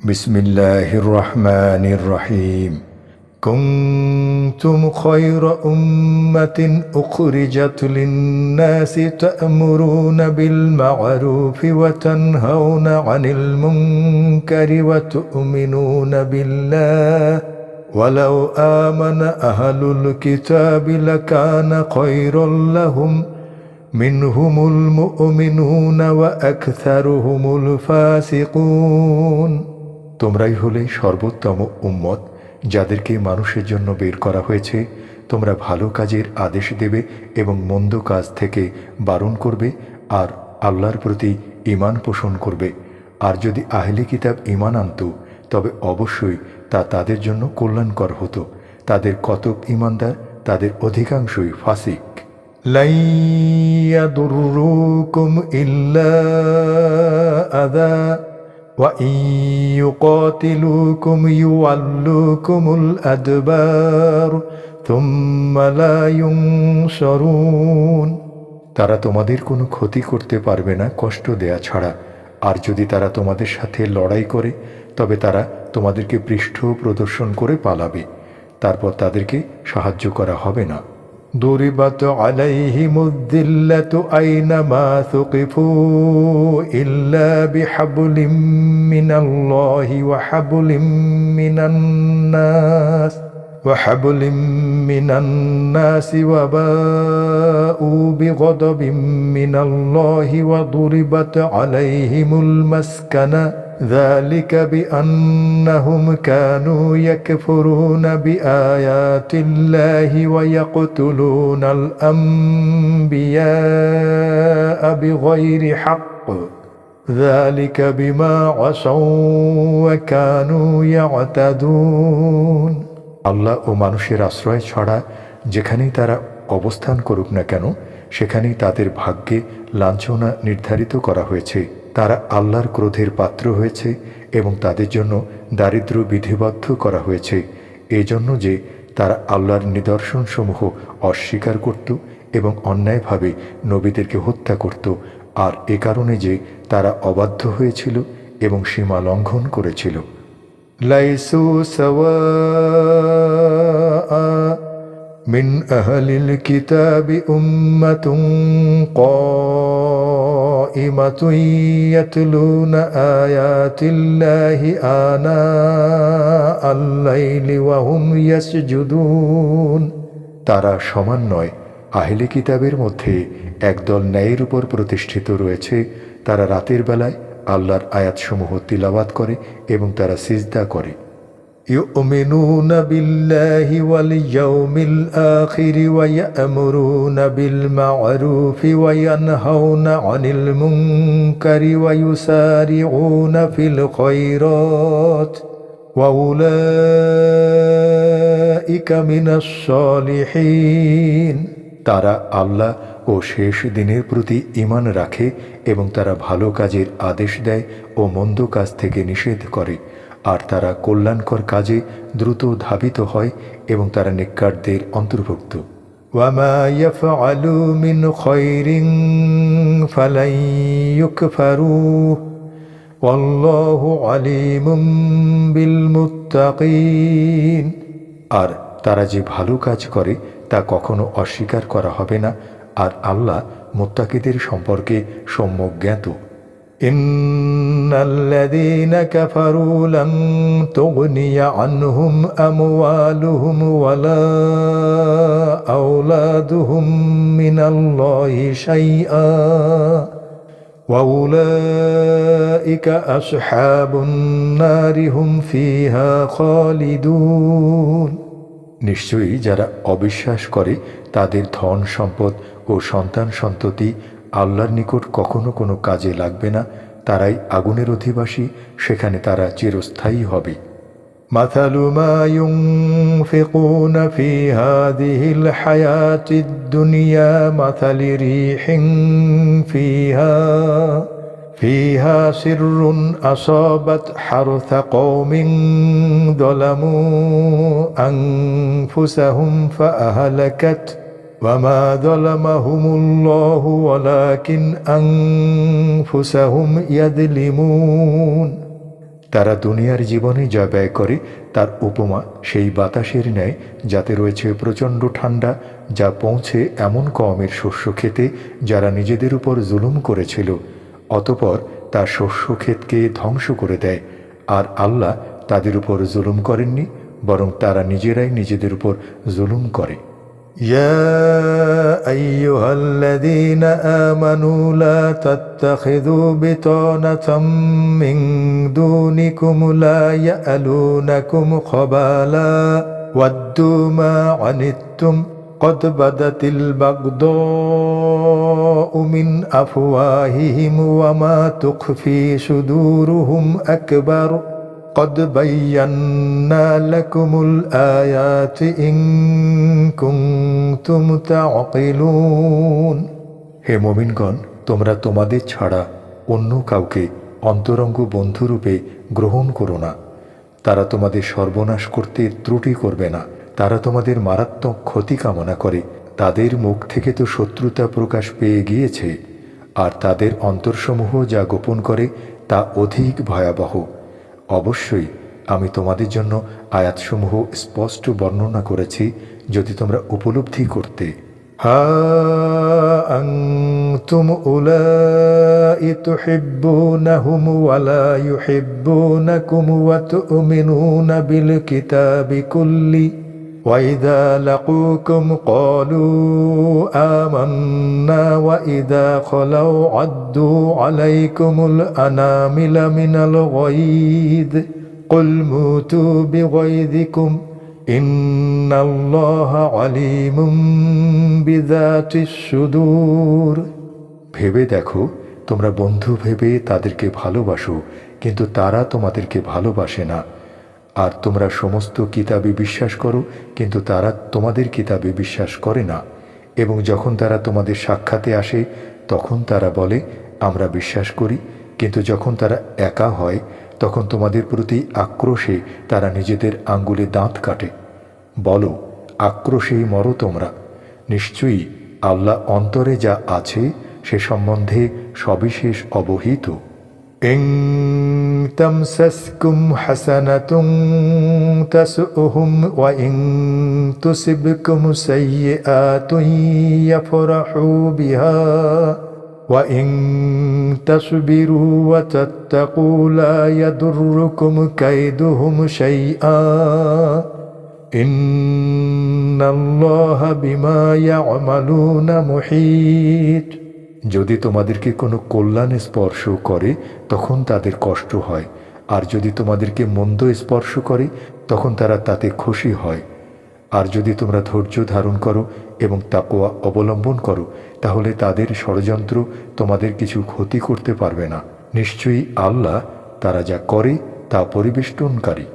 বিসমিল্লাহির রহমানির রহিম। কুনতুম খায়রা উম্মাতিন উখরিজাত লিন-নাসি তা'মুরুনা বিল মা'রুফি ওয়া তানহাউনা 'আনিল মুনকারি ওয়া তু'মিনুনা বিল্লাহ ওয়ালাউ আমানা আহলুল কিতাবি লাকানা খায়রাল লাহুম মিনহুমুল মুমিনুনা ওয়া আকসারুহুমুল ফাসিকুন। তোমরাই হলে সর্বোত্তম উম্মত, যাদেরকে মানুষের জন্য বের করা হয়েছে। তোমরা ভালো কাজের আদেশ দেবে এবং মন্দ কাজ থেকে বারণ করবে, আর আল্লাহর প্রতি ঈমান পোষণ করবে। আর যদি আহলে কিতাব ঈমান আনত, তবে অবশ্যই তা তাদের জন্য কল্যাণকর হতো। তাদের কতক ঈমানদার, তাদের অধিকাংশই ফাসিক। লান ইয়াদুররুকুম ইল্লা আযা وَإِن يُقَاتِلُوكُمْ يُوَلُّوكُمُ الْأَدْبَارَ ثُمَّ لَا يُنصَرُونَ। তারা তোমাদের কোনো ক্ষতি করতে পারবে না কষ্ট দেয়া ছাড়া। আর যদি তারা তোমাদের সাথে লড়াই করে, তবে তারা তোমাদেরকে পৃষ্ঠ প্রদর্শন করে পালাবে, তারপর তাদেরকে সাহায্য করা হবে না। ضربت عليهم الذلة أينما ثقفوا إلا بحبل من الله وحبل من الناس وباءوا بغضب من الله وضربت عليهم المسكنة ذلك بأنهم كانوا يكفرون بآيات الله ويقتلون الأنبياء بغير حق ذلك بما عصوا وكانوا يعتدون। আল্লাহ ও মানুষের আশ্রয় ছাড়া যেখানেই তারা অবস্থান করুক না কেন, সেখানেই তাদের ভাগ্যে লাঞ্ছনা নির্ধারিত করা হয়েছে। তারা আল্লাহর ক্রোধের পাত্র হয়েছে এবং তাদের জন্য দারিদ্র্য বিধিবদ্ধ করা হয়েছে, এজন্য যে তারা আল্লাহর নিদর্শনসমূহ অস্বীকার করত এবং অন্যায়ভাবে নবীদেরকে হত্যা করত, আর এ কারণে যে তারা অবাধ্য হয়েছিল এবং সীমা লঙ্ঘন করেছিল। লাইসু সাওয়া মিন আহলিল কিতাবি উম্মাতুন কাইমাতুন ইয়াতলুনা আয়াতিল্লাহি আনাআল লাইলি ওয়া হুম ইয়াসজুদুন। তারা সমান নয়। আহলে কিতাবের মধ্যে একদল ন্যায়ের উপর প্রতিষ্ঠিত রয়েছে। তারা রাতের বেলায় আল্লাহর আয়াতসমূহ তিলাওয়াত করে এবং তারা সিজদা করে। ইউমিনুনা বিল্লাহি ওয়াল ইয়াউমিল আখির ওয়া ইয়া'মুরুনা বিল মা'রুফি ওয়া ইয়ানহাউনা 'আনিল মুনকারি ওয়া ইউসারিউনা ফিল খায়রাত ওয়া উলাইকা মিনাস সালিহিন। তারা আল্লাহ ও শেষ দিনের প্রতি ঈমান রাখে এবং তারা ভালো কাজের আদেশ দেয় ও মন্দ কাজ থেকে নিষেধ করে, আর তারা কল্যাণকর কাজে দ্রুত ধাবিত হয় এবং তারা নেককারদের অন্তর্ভুক্ত। ওয়ামা ইয়াফআলু মিন খায়রিন ফালান ইউকফারুহ ওয়াল্লাহু আলিমুম বিল মুত্তাকিন। আর তারা যে ভালো কাজ করে তা কখনো অস্বীকার করা হবে না, আর আল্লাহ মুত্তাকিদের সম্পর্কে সম্যক জ্ঞাত। ইন্নাল্লাযীনা কাফারু লান তুগনিয়া আনহুম আমওয়ালুহুম ওয়ালা আওলাদুহুম মিনাল্লাহি শাইআ ওয়া উলাইকা আসহাবুন নারি হুম ফিহা খালিদুন। নিশ্চয়ই যারা অবিশ্বাস করে তাদের ধন সম্পদ ও সন্তান সন্ততি আল্লাহর নিকট কখনো কোনো কাজে লাগবে না, তারাই আগুনের অধিবাসী, সেখানে তারা চিরস্থায়ী হবে। মাথালু মা ইউনফিকুনা ফি হাযিহিল হায়াতিদ দুনিয়া মাথালি রিহিন فيها سر أصابت حرث قوم ظلموا أنفسهم فأهلكت وما ظلمهم الله ولكن أنفسهم يظلمون। তারা দুনিয়ার জীবনে যা ব্যয় করে তার উপমা সেই বাতাসের ন্যায় যাতে রয়েছে প্রচণ্ড ঠান্ডা, যা পৌঁছে এমন কওমের শস্য খেতে যারা নিজেদের উপর জুলুম করেছিল, অতপর তার শস্য ক্ষেতকে ধ্বংস করে দেয়। আর আল্লাহ তাদের উপর জুলুম করেননি, বরং তারা নিজেরাই নিজেদের উপর জুলুম করে। يا أيها الذين آمنوا لا تتخذوا بطانة من دونكم لا يألونكم خبالا ودوا ما عنتم قد بدت البغضاء من أفواههم وما تخفي صدورهم أكبر قد بينا لكم الآيات إن كنتم تعقلون। হে মুমিনগণ, তোমরা তোমাদের ছাড়া অন্য কাউকে অন্তরঙ্গ বন্ধুরূপে গ্রহণ করো না। তারা তোমাদের সর্বনাশ করতে ত্রুটি করবে না, তারা তোমাদের মারাত্মক ক্ষতি কামনা করে। তাদের মুখ থেকে তো শত্রুতা প্রকাশ পেয়ে গিয়েছে, আর তাদের অন্তরসমূহ যা গোপন করে তা অধিক ভয়াবহ। অবশ্যই আমি তোমাদের জন্য আয়াতসমূহ স্পষ্ট বর্ণনা করেছি যদি তোমরা উপলব্ধি করতে। হা আনতুম উলাই তুহিব্বুনাহুম ওয়া লা ইউহিব্বুনাকুম ওয়া তু'মিনুনা বিল কিতাবি কুল্লি ওয়া ইযা লাকুকুম ক্বালু আমান্না ওয়া ইযা খালাউ আদ্দু আলাইকুমুল আনামিলা মিনাল গায়দ কুল মুতু বিগায়দিকুম ইন্নাল্লাহা আলিমুম বিযাতিস সুদূর। ভেবে দেখো, তোমরা বন্ধু ভেবে তাদেরকে ভালোবাসো, কিন্তু তারা তোমাদেরকে ভালোবাসে না। আর তোমরা সমস্ত কিতাবে বিশ্বাস করো, কিন্তু তারা তোমাদের কিতাবে বিশ্বাস করে না। এবং যখন তারা তোমাদের সাক্ষাতে আসে তখন তারা বলে আমরা বিশ্বাস করি, কিন্তু যখন তারা একা হয় তখন তোমাদের প্রতি আক্রোশে তারা নিজেদের আঙ্গুলে দাঁত কাটে। বলো, আক্রোশেই মরো তোমরা। নিশ্চয়ই আল্লাহ অন্তরে যা আছে সে সম্বন্ধে সবিশেষ অবহিত। ইন তামসাসকুম হাসানাতুন তাসউহুম ওয়া ইন তুসিবকুম সাইয়্যাতুন ইয়াফরাহু বিহা ওয়া ইন তাসবিরু ওয়া তাত্তাকু লা ইয়াদুররুকুম কাইদুহুম শাইআ ইন্নাল্লাহা বিমা ইয়ামালুনা মুহীত। যদি তোমাদেরকে কোনো কল্যাণ স্পর্শ করে তখন তাদের কষ্ট হয়, আর যদি তোমাদেরকে মন্দ স্পর্শ করে তখন তারা তাতে খুশি হয়। আর যদি তোমরা ধৈর্য ধারণ করো এবং তাকওয়া অবলম্বন করো তাহলে তাদের ষড়যন্ত্র তোমাদের কিছু ক্ষতি করতে পারবে না। নিশ্চয়ই আল্লাহ তারা যা করে তা পরিবেষ্টনকারী।